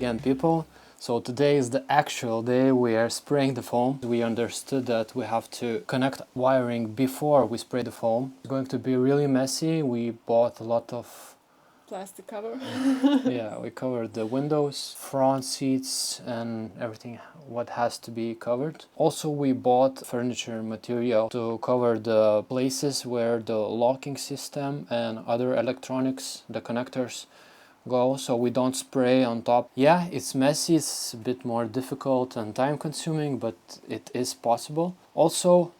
again, people. So today is the actual day we are spraying the foam. We understood that we have to connect wiring before we spray the foam. It's going to be really messy. We bought a lot of plastic cover. yeah, we covered the windows, front seats and everything what has to be covered. Also we bought furniture material to cover the places where the locking system and other electronics, the connectors, go, so we don't spray on top. Yeah, it's messy, it's a bit more difficult and time consuming, but it is possible. Also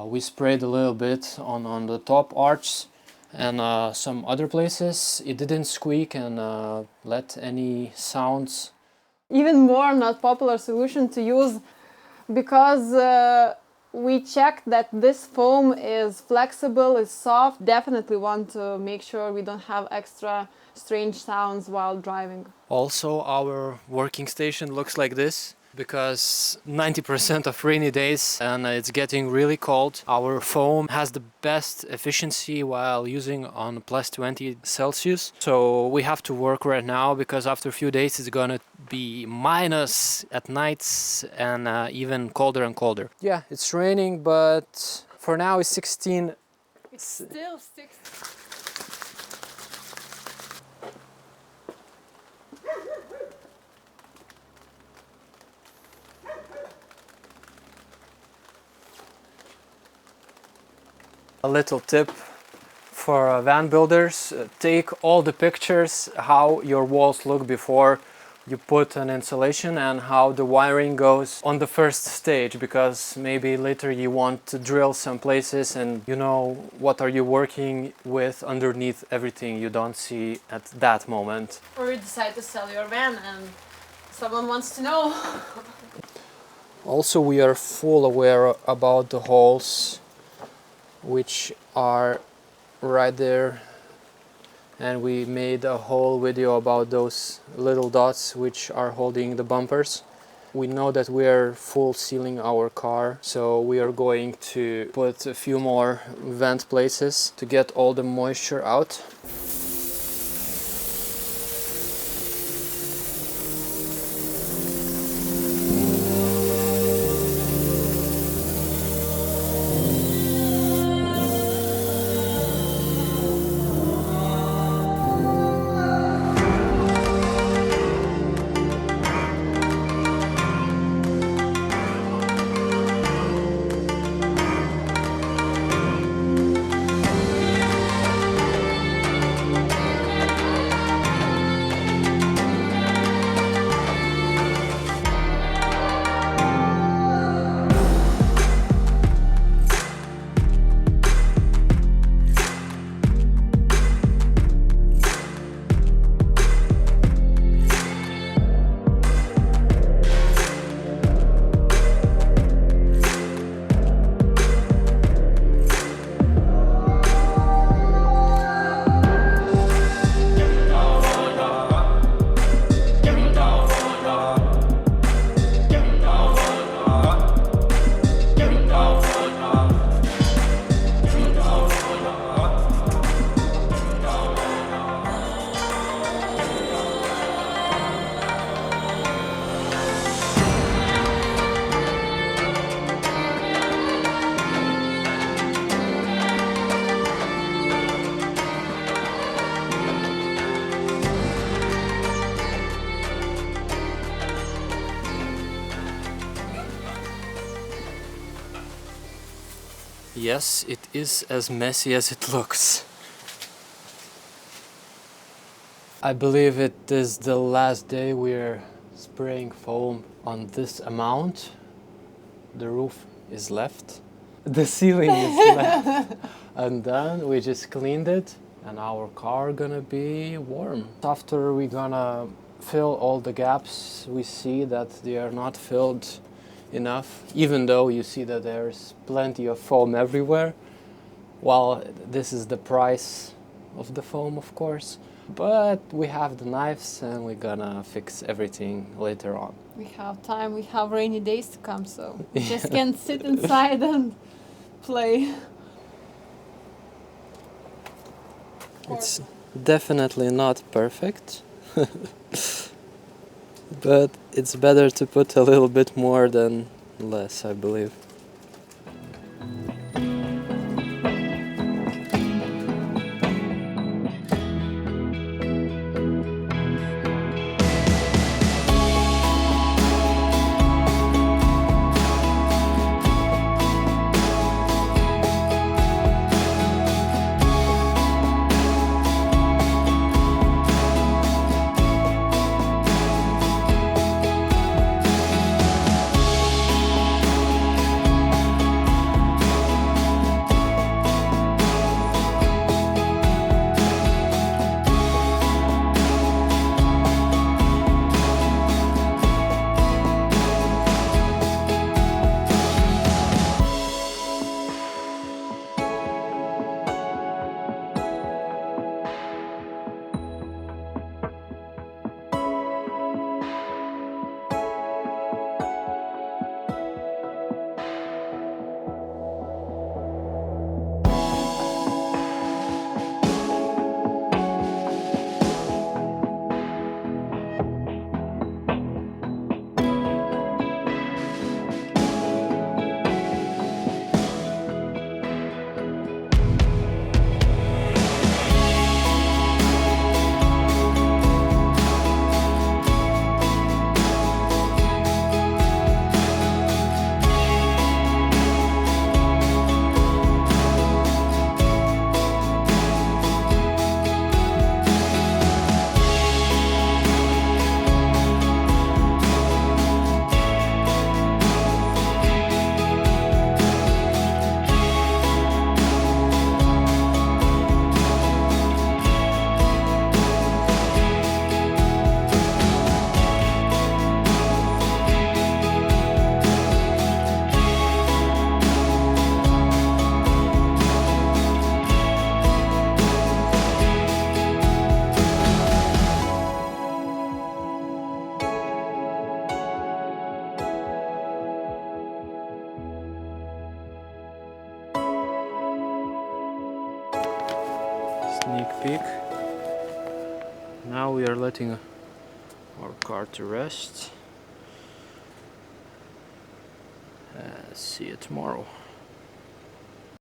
we sprayed a little bit on the top arch and some other places. It didn't squeak and let any sounds. Even more not popular solution to use, because we checked that this foam is flexible, is soft. Definitely want to make sure we don't have extra strange sounds while driving. Also our working station looks like this, because 90% of rainy days and it's getting really cold. Our foam has the best efficiency while using on plus 20 Celsius. So we have to work right now, because after a few days it's gonna be minus at nights and even colder and colder. Yeah, it's raining, but for now it's 16. It's still 16. A little tip for van builders: take all the pictures how your walls look before you put an insulation and how the wiring goes on the first stage, because maybe later you want to drill some places and you know what are you working with underneath everything you don't see at that moment. Or you decide to sell your van and someone wants to know. Also we are full aware about the holes which are right there, and we made a whole video about those little dots which are holding the bumpers. We know that we are full sealing our car, so we are going to put a few more vent places to get all the moisture out. Yes, it is as messy as it looks. I believe it is the last day we're spraying foam on this amount. The roof is left. The ceiling is left. And then we just cleaned it and our car gonna be warm. After we gonna fill all the gaps, we see that they are not filled enough, even though you see that there's plenty of foam everywhere. Well, this is the price of the foam, of course, but we have the knives and we're gonna fix everything later on. We have time, we have rainy days to come, so we just can't sit inside and play. It's definitely not perfect. but it's better to put a little bit more than less, I believe. Sneak peek. Now we are letting our car to rest. See you tomorrow.